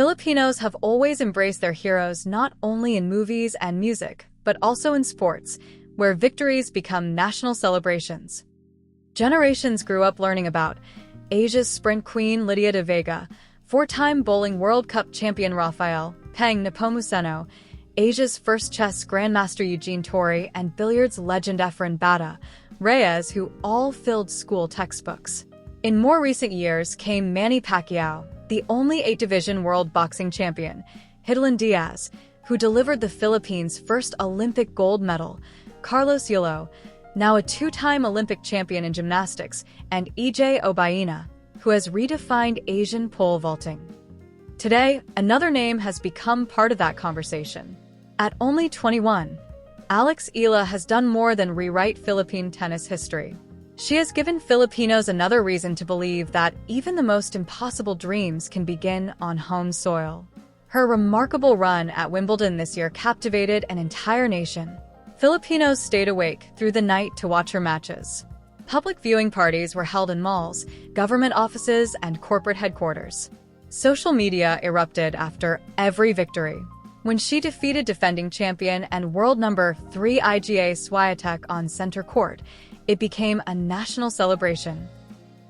Filipinos have always embraced their heroes not only in movies and music, but also in sports, where victories become national celebrations. Generations grew up learning about Asia's sprint queen Lydia de Vega, four-time bowling World Cup champion Rafael Peng Nepomuceno, Asia's first chess grandmaster Eugene Tori, and billiards legend Efren Bata Reyes, who all filled school textbooks. In more recent years came Manny Pacquiao, the only 8-division world boxing champion, Hidilyn Diaz, who delivered the Philippines' first Olympic gold medal, Carlos Yulo, now a 2-time Olympic champion in gymnastics, and EJ Obaina, who has redefined Asian pole vaulting. Today, another name has become part of that conversation. At only 21, Eala has done more than rewrite Philippine tennis history. She has given Filipinos another reason to believe that even the most impossible dreams can begin on home soil. Her remarkable run at Wimbledon this year captivated an entire nation. Filipinos stayed awake through the night to watch her matches. Public viewing parties were held in malls, government offices, and corporate headquarters. Social media erupted after every victory. When she defeated defending champion and world number 3 Iga Swiatek on center court, it became a national celebration.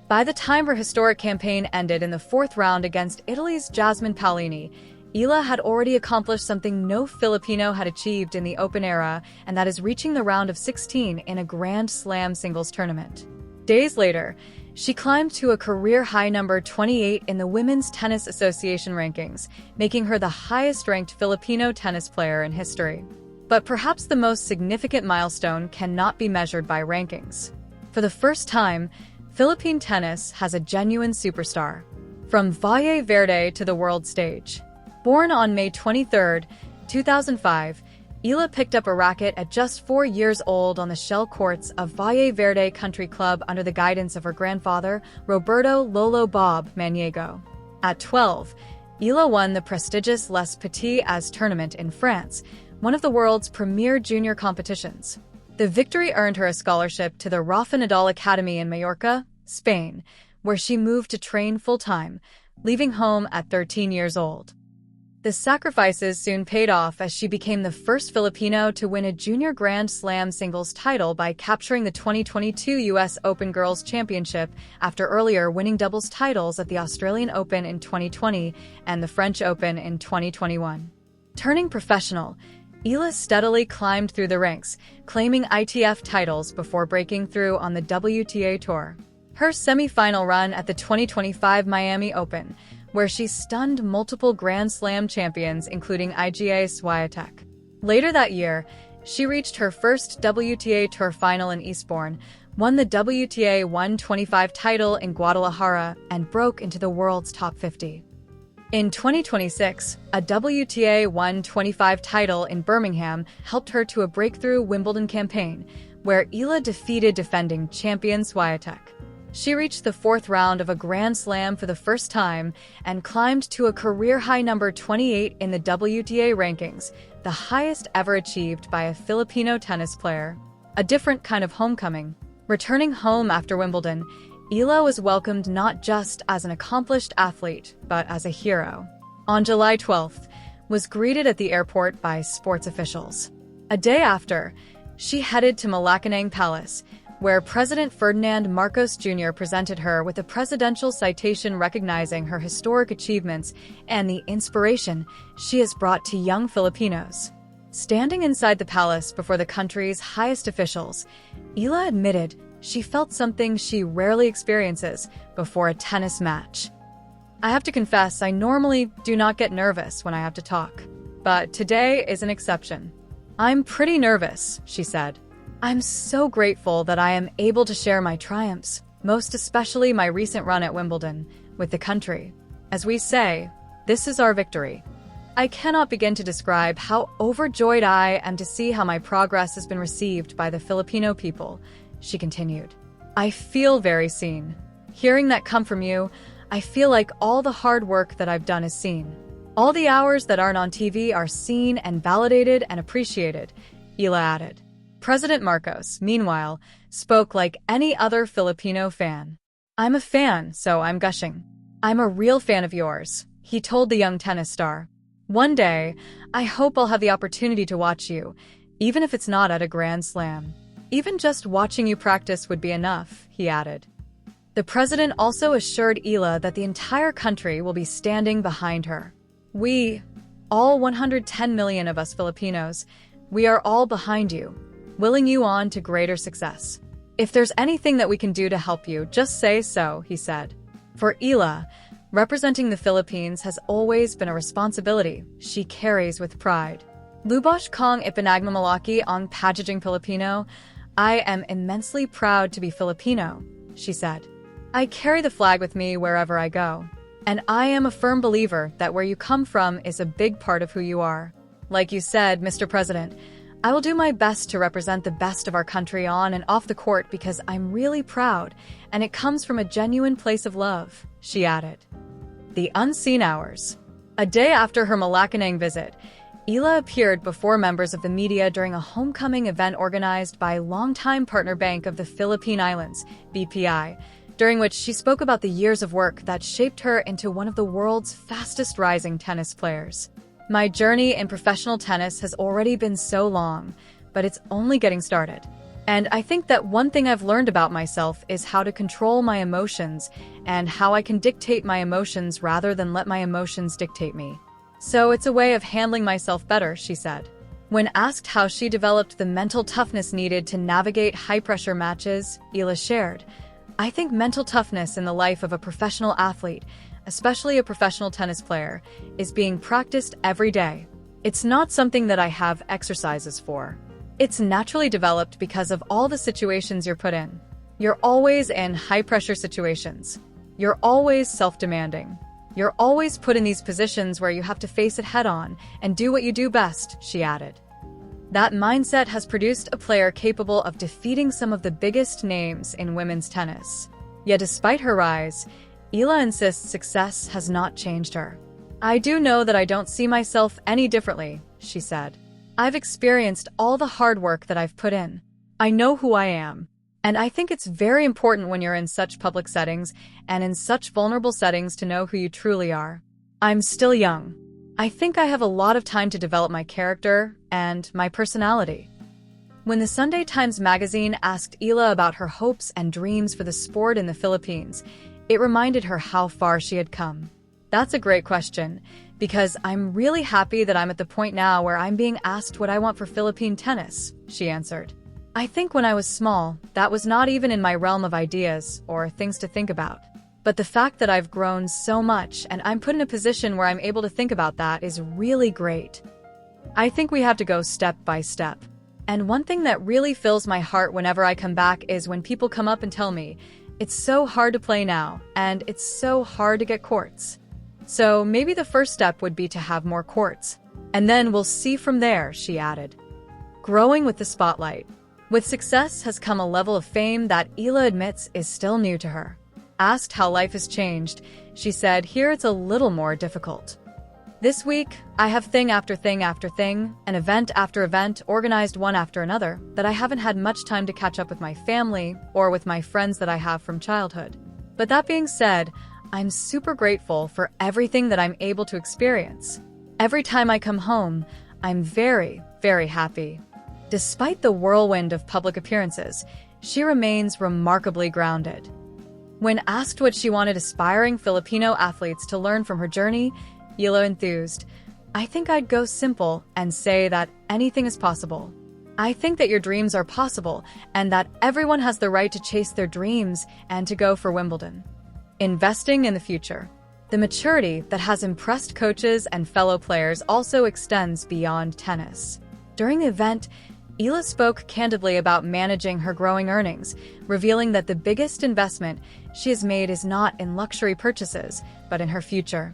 By the time her historic campaign ended in the 4th round against Italy's Jasmine Paolini, Eala had already accomplished something no Filipino had achieved in the Open era, and that is reaching the round of 16 in a Grand Slam singles tournament. Days later, she climbed to a career-high number 28 in the Women's Tennis Association rankings, making her the highest-ranked Filipino tennis player in history. But perhaps the most significant milestone cannot be measured by rankings. For the first time, Philippine tennis has a genuine superstar. From Valle Verde to the world stage. Born on May 23, 2005, Eala picked up a racket at just 4 years old on the shell courts of Valle Verde Country Club under the guidance of her grandfather, Roberto Lolo Bob Maniego. At 12, Eala won the prestigious Les Petits tournament in France, one of the world's premier junior competitions. The victory earned her a scholarship to the Rafa Nadal Academy in Mallorca, Spain, where she moved to train full-time, leaving home at 13 years old. The sacrifices soon paid off as she became the first Filipino to win a junior Grand Slam singles title by capturing the 2022 U.S. Open Girls Championship after earlier winning doubles titles at the Australian Open in 2020 and the French Open in 2021. Turning professional, Eala steadily climbed through the ranks, claiming ITF titles before breaking through on the WTA Tour. Her semi-final run at the 2025 Miami Open, where she stunned multiple Grand Slam champions including Iga Swiatek. Later that year, she reached her first WTA Tour final in Eastbourne, won the WTA 125 title in Guadalajara, and broke into the world's top 50. In 2026, a WTA 125 title in Birmingham helped her to a breakthrough Wimbledon campaign, where Eala defeated defending champion Swiatek. She reached the 4th round of a Grand Slam for the first time and climbed to a career-high number 28 in the WTA rankings, the highest ever achieved by a Filipino tennis player. A different kind of homecoming. Returning home after Wimbledon, Eala was welcomed not just as an accomplished athlete, but as a hero. On July 12th, was greeted at the airport by sports officials. A day after, she headed to Malacanang Palace, where President Ferdinand Marcos Jr. presented her with a presidential citation recognizing her historic achievements and the inspiration she has brought to young Filipinos. Standing inside the palace before the country's highest officials, Eala admitted she felt something she rarely experiences before a tennis match. "I have to confess, I normally do not get nervous when I have to talk, but today is an exception. I'm pretty nervous," she said. "I'm so grateful that I am able to share my triumphs, most especially my recent run at Wimbledon, with the country. As we say, this is our victory. I cannot begin to describe how overjoyed I am to see how my progress has been received by the Filipino people," she continued. "I feel very seen. Hearing that come from you, I feel like all the hard work that I've done is seen. All the hours that aren't on TV are seen and validated and appreciated," Eala added. President Marcos, meanwhile, spoke like any other Filipino fan. "I'm a fan, so I'm gushing. I'm a real fan of yours," He told the young tennis star. "One day, I hope I'll have the opportunity to watch you, even if it's not at a Grand Slam. Even just watching you practice would be enough," he added. The president also assured Eala that the entire country will be standing behind her. "We, all 110 million of us Filipinos, we are all behind you, willing you on to greater success. If there's anything that we can do to help you, just say so," he said. For Eala, representing the Philippines has always been a responsibility she carries with pride. Lubos kong ipinagmamalaki ang pagiging Filipino. "I am immensely proud to be Filipino," she said. "I carry the flag with me wherever I go. And I am a firm believer that where you come from is a big part of who you are. Like you said, Mr. President, I will do my best to represent the best of our country on and off the court because I'm really proud, and it comes from a genuine place of love," she added. The unseen hours. A day after her Malacanang visit, Eala appeared before members of the media during a homecoming event organized by longtime partner Bank of the Philippine Islands, BPI, during which she spoke about the years of work that shaped her into one of the world's fastest rising tennis players. "My journey in professional tennis has already been so long, but it's only getting started. And I think that one thing I've learned about myself is how to control my emotions and how I can dictate my emotions rather than let my emotions dictate me. So it's a way of handling myself better," she said. When asked how she developed the mental toughness needed to navigate high-pressure matches, Eala shared, "I think mental toughness in the life of a professional athlete, especially a professional tennis player, is being practiced every day. It's not something that I have exercises for. It's naturally developed because of all the situations you're put in. You're always in high-pressure situations. You're always self-demanding. You're always put in these positions where you have to face it head-on and do what you do best," she added. That mindset has produced a player capable of defeating some of the biggest names in women's tennis. Yet despite her rise, Eala insists success has not changed her. "I do know that I don't see myself any differently," she said. "I've experienced all the hard work that I've put in. I know who I am. And I think it's very important when you're in such public settings and in such vulnerable settings to know who you truly are. I'm still young. I think I have a lot of time to develop my character and my personality." When the Sunday Times magazine asked Eala about her hopes and dreams for the sport in the Philippines, it reminded her how far she had come. "That's a great question, because I'm really happy that I'm at the point now where I'm being asked what I want for Philippine tennis," she answered. "I think when I was small, that was not even in my realm of ideas or things to think about. But the fact that I've grown so much and I'm put in a position where I'm able to think about that is really great. I think we have to go step by step. And one thing that really fills my heart whenever I come back is when people come up and tell me, it's so hard to play now, and it's so hard to get courts. So maybe the first step would be to have more courts. And then we'll see from there," she added. Growing with the spotlight. With success has come a level of fame that Eala admits is still new to her. Asked how life has changed, she said, "Here it's a little more difficult. This week, I have thing after thing after thing, an event after event, organized one after another, that I haven't had much time to catch up with my family or with my friends that I have from childhood. But that being said, I'm super grateful for everything that I'm able to experience. Every time I come home, I'm very, very happy." Despite the whirlwind of public appearances, she remains remarkably grounded. When asked what she wanted aspiring Filipino athletes to learn from her journey, Eala enthused, "I think I'd go simple and say that anything is possible. I think that your dreams are possible and that everyone has the right to chase their dreams and to go for Wimbledon." Investing in the future. The maturity that has impressed coaches and fellow players also extends beyond tennis. During the event, Eala spoke candidly about managing her growing earnings, revealing that the biggest investment she has made is not in luxury purchases, but in her future.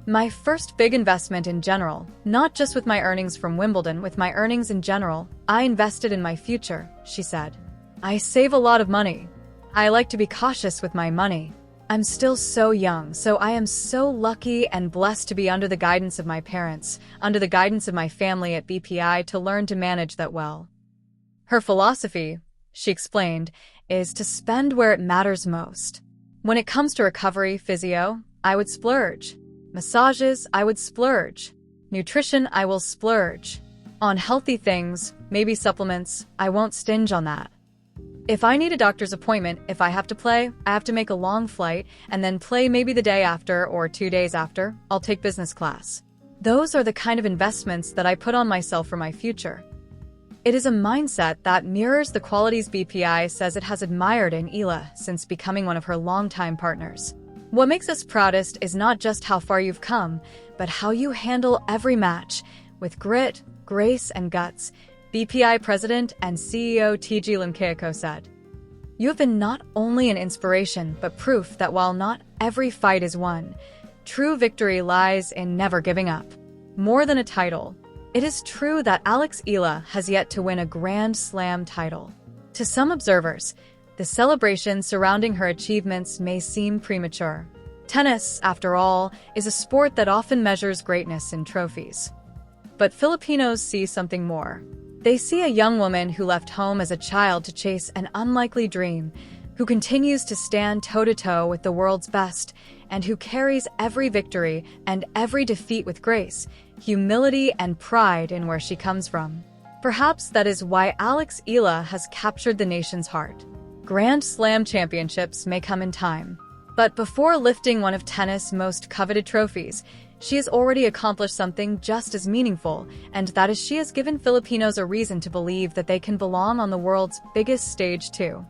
"My first big investment in general, not just with my earnings from Wimbledon, with my earnings in general, I invested in my future," she said. "I save a lot of money. I like to be cautious with my money. I'm still so young, so I am so lucky and blessed to be under the guidance of my parents, under the guidance of my family at BPI to learn to manage that well." Her philosophy, she explained, is to spend where it matters most. "When it comes to recovery, physio, I would splurge. Massages, I would splurge. Nutrition, I will splurge. On healthy things, maybe supplements, I won't stinge on that. If I need a doctor's appointment, if I have to play, I have to make a long flight and then play maybe the day after or 2 days after, I'll take business class. Those are the kind of investments that I put on myself for my future. It is a mindset that mirrors the qualities BPI says it has admired in Eala since becoming one of her longtime partners. What makes us proudest is not just how far you've come, but how you handle every match with grit, grace, and guts, BPI President and CEO TG Limkeiko said. You have been not only an inspiration, but proof that while not every fight is won, true victory lies in never giving up. More than a title, it is true that Eala has yet to win a Grand Slam title. To some observers, the celebration surrounding her achievements may seem premature. Tennis, after all, is a sport that often measures greatness in trophies. But Filipinos see something more. They see a young woman who left home as a child to chase an unlikely dream, who continues to stand toe-to-toe with the world's best, and who carries every victory and every defeat with grace, humility, and pride in where she comes from. Perhaps that is why Eala has captured the nation's heart. Grand Slam championships may come in time, but before lifting one of tennis' most coveted trophies, she has already accomplished something just as meaningful, and that is she has given Filipinos a reason to believe that they can belong on the world's biggest stage too.